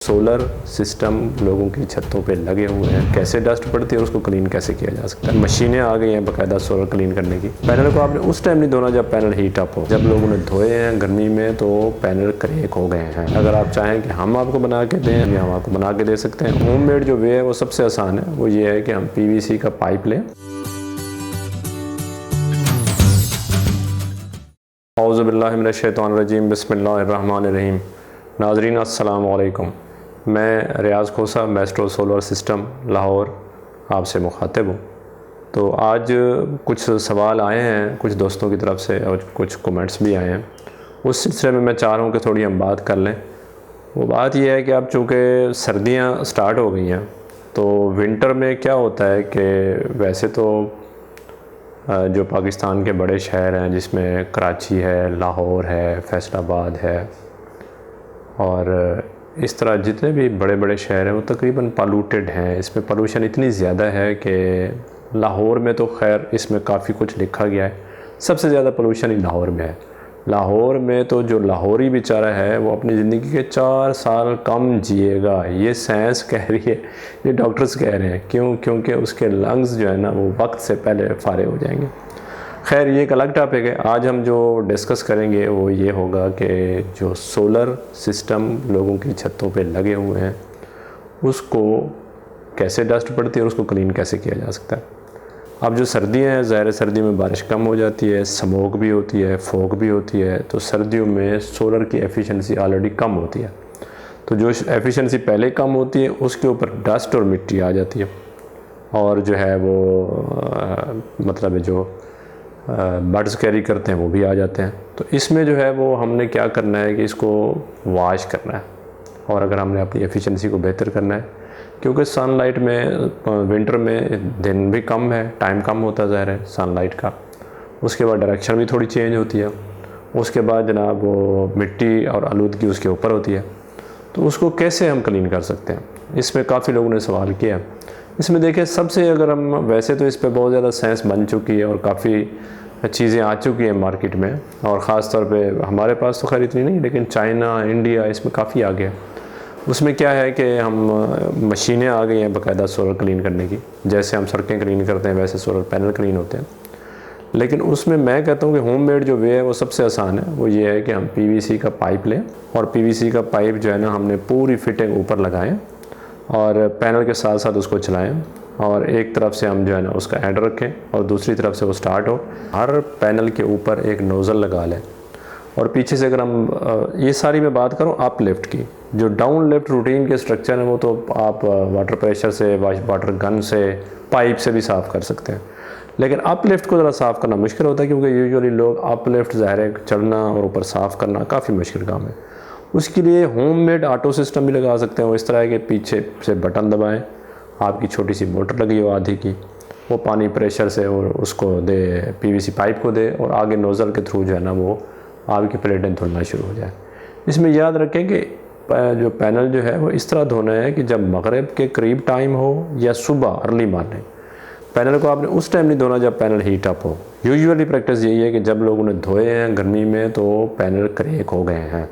Solar system लोगों की छतों पे लगे हुए हैं, कैसे डस्ट पड़ती है और उसको क्लीन कैसे किया जा सकता है। मशीनें आ गई हैं बाकायदा सोलर क्लीन करने की। पैनल को आपने उस टाइम नहीं धोना जब पैनल हीट अप हो। जब लोगों ने धोए हैं गर्मी में तो पैनल क्रैक हो गए हैं। अगर आप चाहें कि हम आपको बना के दें या हम आपको बना के दे सकते हैं। होममेड जो वे है वो सबसे आसान है। वो ये है कि हम PVC का पाइप लें। औज़ु बिल्लाहि मिनश्शैतानिर्रजीम, बिस्मिल्लाहिर्रहमानिर्रहीम। नाज़रीन अस्सलाम वालेकुम। मैं रियाज़ खोसा, मेस्ट्रो सोलर सिस्टम लाहौर आपसे मुखातिब हूँ। तो आज कुछ सवाल आए हैं कुछ दोस्तों की तरफ से और कुछ कमेंट्स भी आए हैं। उस सिलसिले में मैं चाह रहा हूँ कि थोड़ी हम बात कर लें। वो बात यह है कि अब चूँकि सर्दियाँ स्टार्ट हो गई हैं तो विंटर में क्या होता है कि वैसे तो जो पाकिस्तान के बड़े शहर हैं जिसमें कराची है, लाहौर है, फैसलाबाद है और इस तरह जितने भी बड़े बड़े शहर हैं वो तकरीबन पॉल्यूटेड हैं। इसमें पोल्यूशन इतनी ज़्यादा है कि लाहौर में तो खैर इसमें काफ़ी कुछ लिखा गया है। सबसे ज़्यादा पोल्यूशन ही लाहौर में है। लाहौर में तो जो लाहौरी बेचारा है वो अपनी ज़िंदगी के 4 साल कम जिएगा। ये साइंस कह रही है, ये डॉक्टर्स कह रहे हैं। क्यों? क्योंकि उसके लंग्स जो है ना वो वक्त से पहले फारे हो जाएंगे। खैर ये एक अलग टॉपिक है। आज हम जो डिस्कस करेंगे वो ये होगा कि जो सोलर सिस्टम लोगों की छतों पे लगे हुए हैं उसको कैसे डस्ट पड़ती है और उसको क्लीन कैसे किया जा सकता है। अब जो सर्दियाँ हैं, ज़ाहिर सर्दी में बारिश कम हो जाती है, स्मोक भी होती है, फॉग भी होती है। तो सर्दियों में सोलर की एफिशिएंसी ऑलरेडी कम होती है। तो जो एफिशिएंसी पहले कम होती है उसके ऊपर डस्ट और मिट्टी आ जाती है और जो है वो मतलब जो बर्ड्स कैरी करते हैं वो भी आ जाते हैं। तो इसमें जो है वो हमने क्या करना है कि इसको वॉश करना है। और अगर हमने अपनी एफिशिएंसी को बेहतर करना है, क्योंकि सनलाइट में विंटर में दिन भी कम है, टाइम कम होता है ज़ाहिर है सनलाइट का। उसके बाद डायरेक्शन भी थोड़ी चेंज होती है। उसके बाद जनाब वो मिट्टी और आलूदगी उसके ऊपर होती है। तो उसको कैसे हम क्लीन कर सकते हैं, इसमें काफ़ी लोगों ने सवाल किया। इसमें देखिए सबसे अगर हम वैसे तो इस पर बहुत ज़्यादा साइंस बन चुकी है और काफ़ी चीज़ें आ चुकी हैं मार्केट में और ख़ास तौर पे हमारे पास तो खैर इतनी नहीं, लेकिन चाइना, इंडिया इसमें काफ़ी आ गया। उसमें क्या है कि हम मशीनें आ गई हैं बाकायदा सोलर क्लीन करने की। जैसे हम सड़कें क्लीन करते हैं वैसे सोलर पैनल क्लीन होते हैं। लेकिन उसमें मैं कहता हूँ कि होममेड जो वे है वो सबसे आसान है। वो ये है कि हम PVC का पाइप लें और PVC का पाइप जो है ना हमने पूरी फिटिंग ऊपर लगाएं और पैनल के साथ साथ उसको चलाएं और एक तरफ से हम जो है ना उसका एंड रखें और दूसरी तरफ से वो स्टार्ट हो। हर पैनल के ऊपर एक नोज़ल लगा लें और पीछे से अगर हम ये सारी मैं बात करूँ अप लिफ्ट की, जो डाउन लिफ्ट रूटीन के स्ट्रक्चर है वो तो आप वाटर प्रेशर से, वाटर गन से, पाइप से भी साफ़ कर सकते हैं। लेकिन अप लिफ्ट को ज़रा साफ़ करना मुश्किल होता है क्योंकि यूजुअली लोग अप लिफ्ट ज़ाहिर है चढ़ना और ऊपर साफ़ करना काफ़ी मुश्किल काम है। उसके लिए होममेड ऑटो सिस्टम भी लगा सकते हैं। वो इस तरह है कि पीछे से बटन दबाएं, आपकी छोटी सी मोटर लगी हो आधी की, वो पानी प्रेशर से और उसको दे PVC पाइप को दे और आगे नोज़ल के थ्रू जो है ना वो आपकी प्लेटें धुलना शुरू हो जाए। इसमें याद रखें कि जो पैनल जो है वो इस तरह धोना है कि जब मगरिब के करीब टाइम हो या सुबह अर्ली मॉर्निंग। पैनल को आपने उस टाइम नहीं धोना जब पैनल हीट अप हो। यूजुअली प्रैक्टिस यही है कि जब लोगों ने धोए हैं गर्मी में तो पैनल क्रैक हो गए हैं,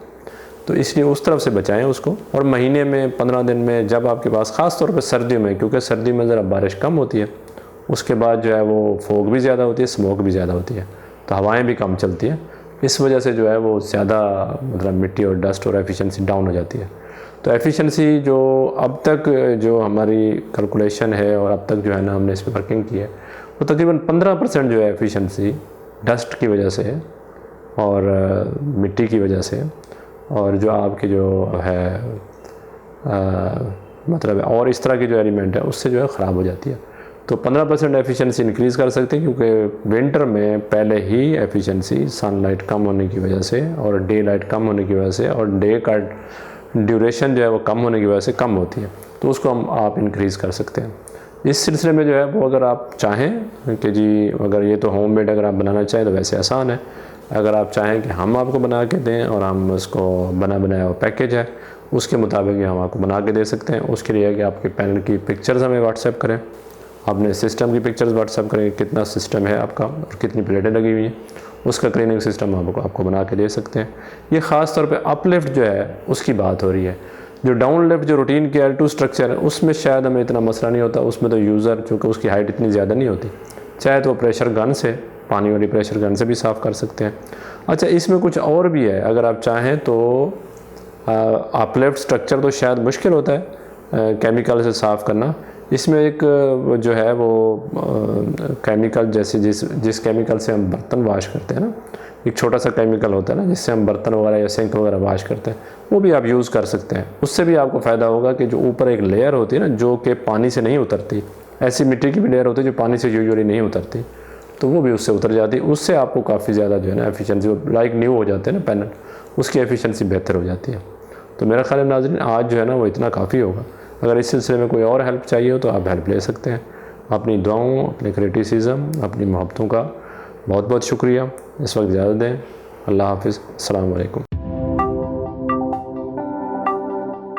तो इसलिए उस तरफ से बचाएं उसको। और महीने में 15 दिन में जब आपके पास ख़ास तौर पर सर्दियों में, क्योंकि सर्दी में ज़रा बारिश कम होती है, उसके बाद जो है वो फॉग भी ज़्यादा होती है, स्मोक भी ज़्यादा होती है, तो हवाएँ भी कम चलती हैं। इस वजह से जो है वो ज़्यादा मतलब मिट्टी और डस्ट और एफिशिएंसी डाउन हो जाती है। तो एफिशिएंसी जो अब तक जो हमारी कैलकुलेशन है और अब तक जो है ना हमने इस पर वर्किंग की है वो तकरीबन 15% जो है एफिशिएंसी डस्ट की वजह से है और मिट्टी की वजह से और जो आपकी जो है मतलब और इस तरह की जो एलिमेंट है उससे जो है ख़राब हो जाती है। तो 15% एफिशिएंसी इंक्रीज़ कर सकते हैं क्योंकि विंटर में पहले ही एफिशिएंसी सनलाइट कम होने की वजह से और डे लाइट कम होने की वजह से और डे का ड्यूरेशन जो है वो कम होने की वजह से कम होती है। तो उसको हम आप इंक्रीज़ कर सकते हैं। इस सिलसिले में जो है वो अगर आप चाहें कि जी अगर ये तो होममेड अगर आप बनाना चाहें तो वैसे आसान है। अगर आप चाहें कि हम आपको बना के दें और हम उसको बना बनाया हुआ पैकेज है उसके मुताबिक हम आपको बना के दे सकते हैं। उसके लिए कि आपके पैनल की पिक्चर्स हमें व्हाट्सएप करें, अपने सिस्टम की पिक्चर्स व्हाट्सएप करें, कितना सिस्टम है आपका और कितनी प्लेटें लगी हुई हैं, उसका क्लीनिंग सिस्टम आपको बना के दे सकते हैं। ये ख़ास तौर पे अपलिफ्ट जो है उसकी बात हो रही है। जो डाउन लिफ्ट जो रूटीन की L2 स्ट्रक्चर है उसमें शायद हमें इतना मसला नहीं होता, उसमें तो यूज़र चूँकि उसकी हाइट इतनी ज़्यादा नहीं होती, चाहे तो प्रेशर गन से, पानी वाली प्रेशर गन से भी साफ़ कर सकते हैं। अच्छा, इसमें कुछ और भी है, अगर आप चाहें तो अपलिफ्ट स्ट्रक्चर तो शायद मुश्किल होता है केमिकल से साफ़ करना। इसमें एक जो है वो केमिकल जैसे जिस केमिकल से हम बर्तन वाश करते हैं ना, एक छोटा सा केमिकल होता है ना जिससे हम बर्तन वगैरह या सिंक वगैरह वाश करते हैं, वो भी आप यूज़ कर सकते हैं। उससे भी आपको फ़ायदा होगा कि जो ऊपर एक लेयर होती है ना जो कि पानी से नहीं उतरती, ऐसी मिट्टी की भी लेयर होती है जो पानी से यूजुअली नहीं उतरती, तो वो भी उससे उतर जाती है। उससे आपको काफ़ी ज़्यादा जो है ना एफिशिएंसी, लाइक न्यू हो जाते हैं ना पैनल, उसकी एफिशिएंसी बेहतर हो जाती है। तो मेरा ख्याल है नाज़रीन आज जो है ना वो इतना काफ़ी होगा। अगर इस सिलसिले में कोई और हेल्प चाहिए हो तो आप हेल्प ले सकते हैं। अपनी दुआओं, अपने क्रिटिसिज्म, अपनी मोहब्बतों का बहुत बहुत शुक्रिया। इस वक्त इजाज़त दें। अल्लाह हाफ़िज़। अस्सलाम वालेकुम।